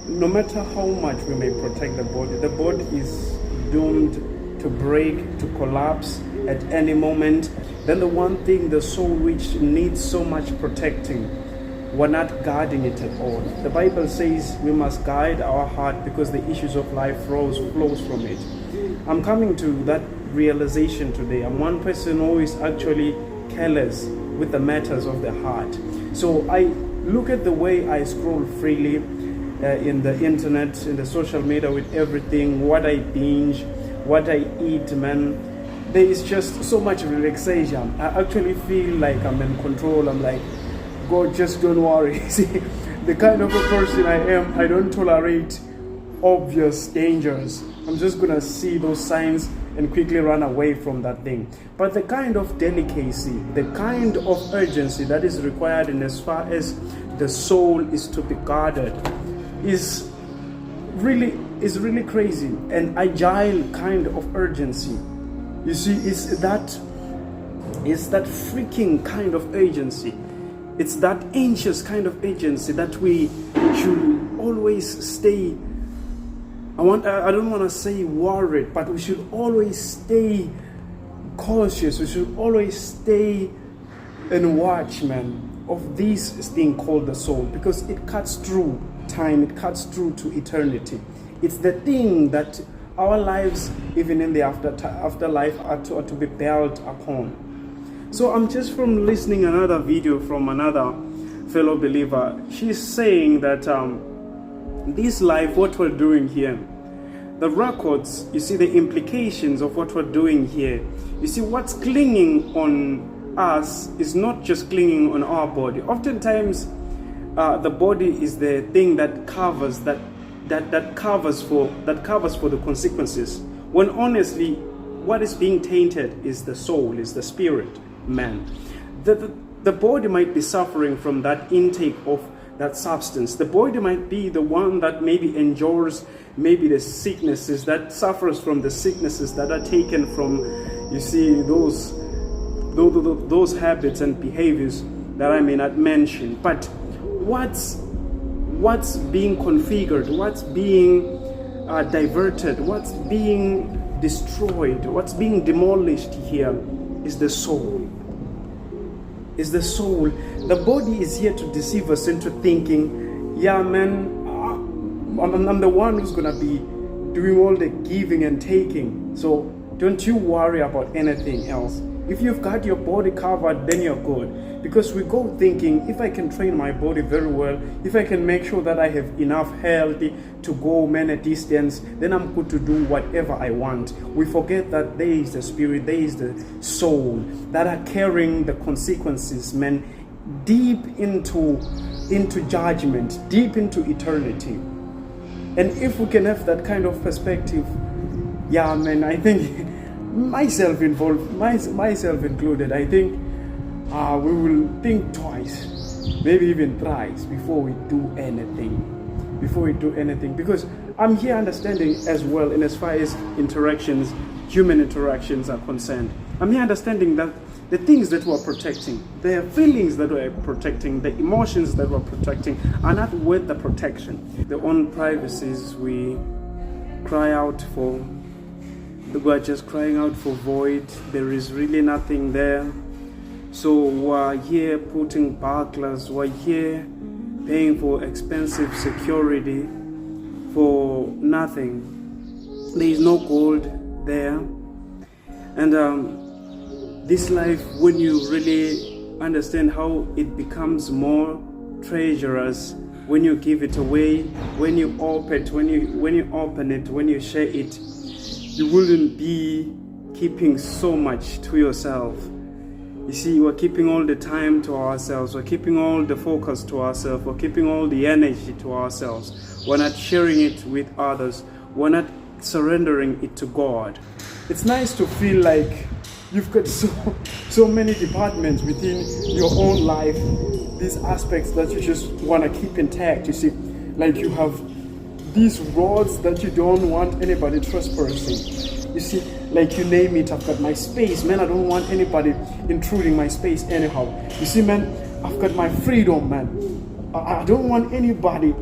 no matter how much we may protect the body is doomed to break, to collapse at any moment. Then the one thing, the soul, which needs so much protecting, we're not guarding it at all. The Bible says we must guide our heart because the issues of life flows from it. I'm coming to that realization today. I'm one person who is actually careless with the matters of the heart. So I look at the way I scroll freely in the internet, in the social media, with everything, what I binge, what I eat, man. There is just so much relaxation. I actually feel like I'm in control. I'm like, God, just don't worry. See, the kind of a person I am, I don't tolerate obvious dangers. I'm just gonna see those signs and quickly run away from that thing. But the kind of delicacy, the kind of urgency that is required in as far as the soul is to be guarded is really crazy. An agile kind of urgency. You see, it's that freaking kind of urgency. It's that anxious kind of urgency that we should always stay. I don't want to say worried, but we should always stay cautious. We should always stay and watch, man, of this thing called the soul, because it cuts through time, it cuts through to eternity. It's the thing that our lives, even in the afterlife, are to be built upon. So I'm just from listening another video from another fellow believer. She's saying that this life, what we're doing here, the records, you see the implications of what we're doing here. You see, what's clinging on us is not just clinging on our body. Oftentimes, the body is the thing that covers that covers for the consequences. When honestly, what is being tainted is the soul, is the spirit, man. The body might be suffering from that intake of that substance. The body might be the one that maybe endures maybe the sicknesses, that suffers from the sicknesses that are taken from, you see, those habits and behaviors that I may not mention. But what's being configured, what's being diverted, what's being destroyed, what's being demolished here is the soul. Is the soul. The body is here to deceive us into thinking, yeah, man, I'm the one who's gonna be doing all the giving and taking. So don't you worry about anything else. If you've got your body covered, then you're good. Because we go thinking, if I can train my body very well, if I can make sure that I have enough health to go many distance, then I'm good to do whatever I want. We forget that there is the spirit, there is the soul that are carrying the consequences, man, deep into judgment, deep into eternity. And if we can have that kind of perspective, yeah, man, I think myself included, I think we will think twice, maybe even thrice before we do anything. Because I'm here understanding as well, in as far as human interactions are concerned. I'm here understanding that the things that we're protecting, the feelings that we're protecting, the emotions that we're protecting are not worth the protection. The own privacies we cry out for, we're just crying out for void. There is really nothing there. So we're here putting bucklers, we're here paying for expensive security for nothing. There is no gold there. And this life, when you really understand how it becomes more treacherous, when you give it away, when you open it, when you share it, you wouldn't be keeping so much to yourself. You see, we're keeping all the time to ourselves. We're keeping all the focus to ourselves. We're keeping all the energy to ourselves. We're not sharing it with others. We're not surrendering it to God. It's nice to feel like you've got so many departments within your own life, these aspects that you just want to keep intact. You see, like you have these rods that you don't want anybody trespassing. You see, like you name it, I've got my space, man. I don't want anybody intruding my space anyhow. You see, man, I've got my freedom, man. I don't want anybody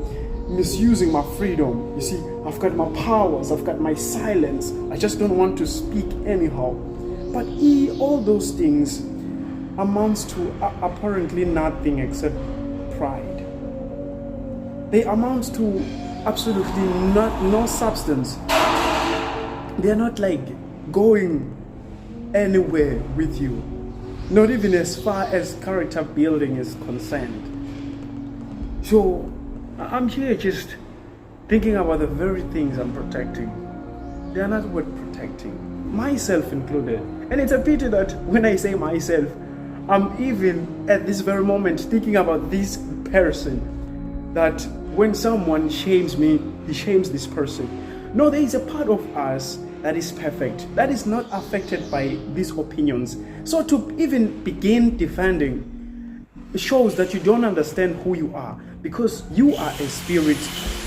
misusing my freedom. You see, I've got my powers, I've got my silence. I just don't want to speak anyhow. But all those things amounts to apparently nothing except pride. They amount to absolutely no substance. They're not like going anywhere with you, not even as far as character building is concerned. So I'm here just thinking about the very things I'm protecting. They are not worth protecting, myself included. And it's a pity that when I say myself, I'm even at this very moment thinking about this person, that when someone shames me, he shames this person. No, there is a part of us that is perfect, that is not affected by these opinions. So to even begin defending shows that you don't understand who you are, because you are a spirit,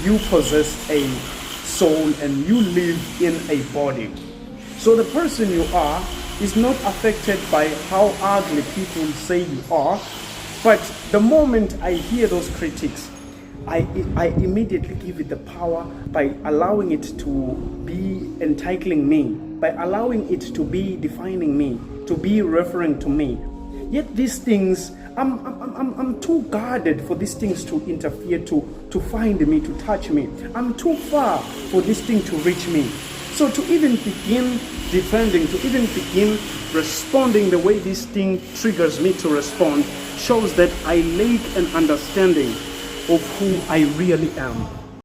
you possess a soul, and you live in a body. So the person you are is not affected by how ugly people say you are. But the moment I hear those critics, I immediately give it the power by allowing it to be entitling me, by allowing it to be defining me, to be referring to me. Yet these things, I'm too guarded for these things to interfere, to find me, to touch me. I'm too far for this thing to reach me. So to even begin defending, to even begin responding the way this thing triggers me to respond, shows that I lack an understanding of who I really am.